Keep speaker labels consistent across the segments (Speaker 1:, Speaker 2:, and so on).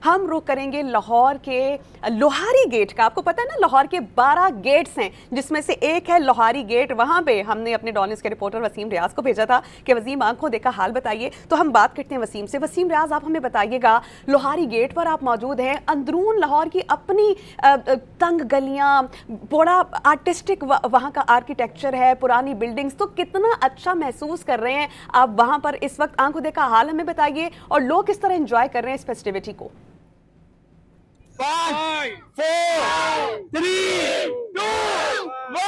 Speaker 1: हम रुख करेंगे लाहौर के लोहारी गेट का। आपको पता है ना, लाहौर के 12 गेट्स हैं, जिसमें से एक है लोहारी गेट। वहां पे हमने अपने डॉन न्यूज़ के रिपोर्टर वसीम रियाज को भेजा था कि वसीम आंखों देखा हाल बताइए। तो हम बात करते हैं वसीम से। वसीम रियाज, आप हमें बताइएगा, लोहारी गेट पर आप मौजूद हैं, अंदरून लाहौर की अपनी तंग गलियां, बड़ा आर्टिस्टिक वहां का आर्किटेक्चर है, पुरानी बिल्डिंग्स, तो कितना अच्छा महसूस कर रहे हैं आप वहां पर इस वक्त? आंखों देखा हाल हमें बताइए, और लोग किस तरह एंजॉय कर रहे हैं इस फेस्टिविटी को।
Speaker 2: 5, 4, 3, 2, 1।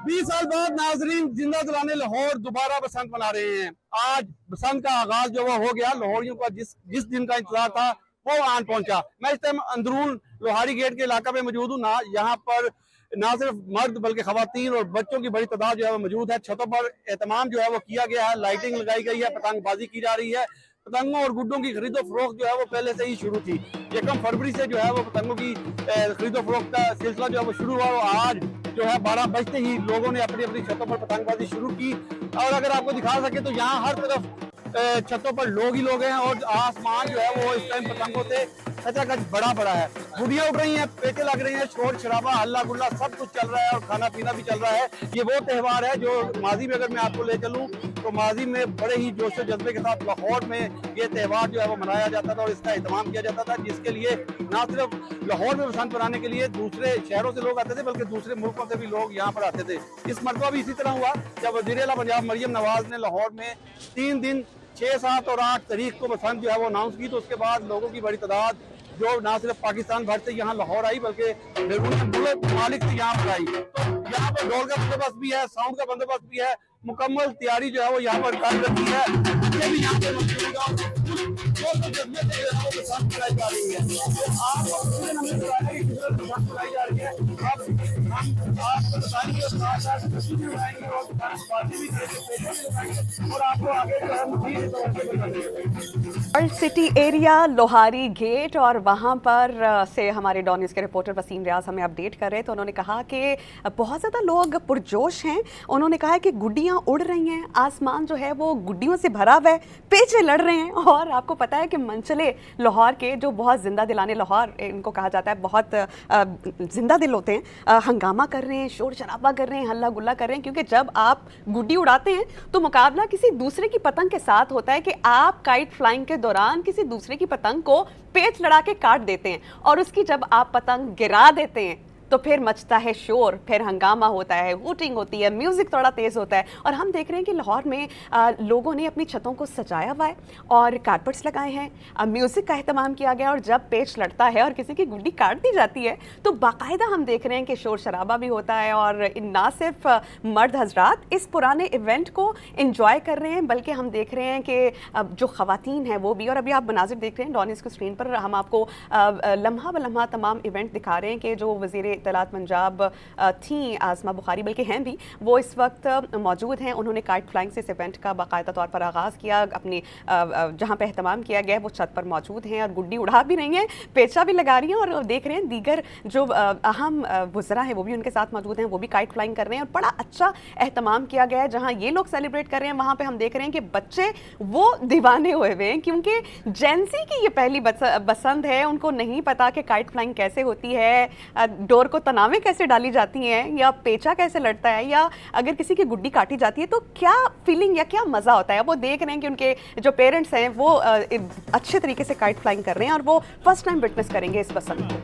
Speaker 2: 20 साल बाद नाजरीन जिंदा दिलाने लाहौर दोबारा बसंत मना रहे हैं। आज बसंत का आगाज जो हो गया, लाहौरियों का जिस दिन का इंतजार था वो आन पहुंचा। मैं इस टाइम अंदरून लोहारी गेट के इलाका में मौजूद हूँ। यहाँ पर ना सिर्फ मर्द बल्कि खवातीन और बच्चों की बड़ी तादाद जो है वो मौजूद है। छतों पर एहतमाम जो है वो किया गया है, लाइटिंग लगाई गई है, पतंगबाजी की जा रही है। पतंगों और गुड्डों की खरीदो फरोख्त जो है वो पहले से ही शुरू थी। 1 फरवरी से जो है वो पतंगों की खरीदो फरोख्त का सिलसिला जो है वो शुरू हुआ। और आज जो है 12 बजते ही लोगों ने अपनी अपनी छतों पर पतंगबाजी शुरू की। और अगर आपको दिखा सके तो यहाँ हर तरफ छतों पर लोग ही लोग हैं और आसमान जो है वो इस टाइम पतंगों से खचाखच बड़ा बड़ा है। गुड़ियां उड़ रही हैं, पेचे लग रही हैं, शोर शराबा हल्ला गुल्ला सब कुछ चल रहा है और खाना पीना भी चल रहा है। ये वो त्यौहार है जो माजी में अगर मैं आपको ले चलूं तो माजी में बड़े ही जोश जज्बे के साथ लाहौर में ये त्यौहार जो है वो मनाया जाता था और इसका एहतमाम किया जाता था, जिसके लिए ना सिर्फ लाहौर में बसंत मनाने के लिए दूसरे शहरों से लोग आते थे बल्कि दूसरे मुल्कों से भी लोग यहाँ पर आते थे। इस मरतबा भी इसी तरह हुआ जब वज़ीर-ए-आला पंजाब मरियम नवाज ने लाहौर में 3 दिन 6, 7 और 8 तारीख को बसंत जो है वो अनाउंस की। तो उसके बाद लोगों की बड़ी तादाद जो ना सिर्फ पाकिस्तान भर से यहाँ लाहौर आई बल्कि ममालिक से यहाँ पर आई। तो यहाँ पर ढोल का बंदोबस्त भी है, साउंड का बंदोबस्त भी है, मुकम्मल तैयारी जो है वो यहाँ पर कर रखी है। ये भी यहाँ पे जा रही है। तो आपको बुलाई जा रही है। आपको बताएंगे और आपको आगे जो है
Speaker 1: world city area Lohari gate, और वहाँ पर से हमारे डॉन न्यूज़ के रिपोर्टर वसीम रियाज हमें अपडेट कर रहे थे। उन्होंने कहा कि बहुत ज़्यादा लोग पुरजोश हैं। उन्होंने कहा है कि गुड्डियाँ उड़ रही हैं, आसमान जो है वो गुड्डियों से भरा हुआ है, पेचे लड़ रहे हैं। और आपको पता है कि मंचले लाहौर के जो बहुत जिंदा दिलाने, लाहौर इनको कहा जाता है, बहुत जिंदा दिल होते हैं, हंगामा कर रहे हैं, शोर शराबा कर रहे हैं, हल्ला गुल्ला कर रहे हैं। क्योंकि जब आप गुड्डी उड़ाते हैं तो मुकाबला किसी दूसरे की पतंग के साथ होता है कि आप काइट फ्लाइंग के दौरान किसी दूसरे की पतंग को पेच लड़ा के काट देते हैं, और उसकी जब आप पतंग गिरा देते हैं तो फिर मचता है शोर, फिर हंगामा होता है, हूटिंग होती है, म्यूज़िक थोड़ा तेज़ होता है। और हम देख रहे हैं कि लाहौर में लोगों ने अपनी छतों को सजाया हुआ है और कारपेट्स लगाए हैं, म्यूज़िक का एहतमाम किया गया। और जब पेच लड़ता है और किसी की गुड्डी काट दी जाती है तो बाकायदा हम देख रहे हैं कि शोर शराबा भी होता है। और ना सिर्फ मर्द हजरात इस पुराने इवेंट को इंजॉय कर रहे हैं, बल्कि हम देख रहे हैं कि जो ख़वातीन हैं वो भी। और अभी आप मनाजिर देख रहे हैं डॉन न्यूज़ की स्क्रीन पर, हम आपको लम्हा ब लम्हा तमाम इवेंट दिखा रहे हैं कि जो वज़ीर इत्तलात पंजाब थी आज़मा बुखारी, बल्कि हैं भी, वो इस वक्त मौजूद हैं। उन्होंने काइट फ्लाइंग से इस इवेंट का बाकायदा तौर पर आगाज़ किया। अपनी जहाँ पे एहतमाम किया गया है वो छत पर मौजूद हैं और गुड्डी उड़ा भी रही हैं, पेचा भी लगा रही हैं। और देख रहे हैं दीगर जो अहम वज़रा हैं वो भी उनके साथ मौजूद हैं, वो भी काइट फ्लाइंग कर रहे हैं। और बड़ा अच्छा एहतमाम किया गया है। जहाँ ये लोग सेलिब्रेट कर रहे हैं वहाँ पर हम देख रहे हैं कि बच्चे वो दीवाने हुए हुए हैं, क्योंकि जेंसी की ये पहली बसंत है। उनको नहीं पता कि काइट फ्लाइंग कैसे होती है, डोर को तनाव कैसे डाली जाती हैं, या पेचा कैसे लड़ता है, या अगर किसी की गुड्डी काटी जाती है तो क्या फीलिंग या क्या मज़ा होता है। वो देख रहे हैं कि उनके जो पेरेंट्स हैं वो अच्छे तरीके से काइट फ्लाइंग कर रहे हैं और वो फर्स्ट टाइम विटनेस करेंगे इस बसंत को।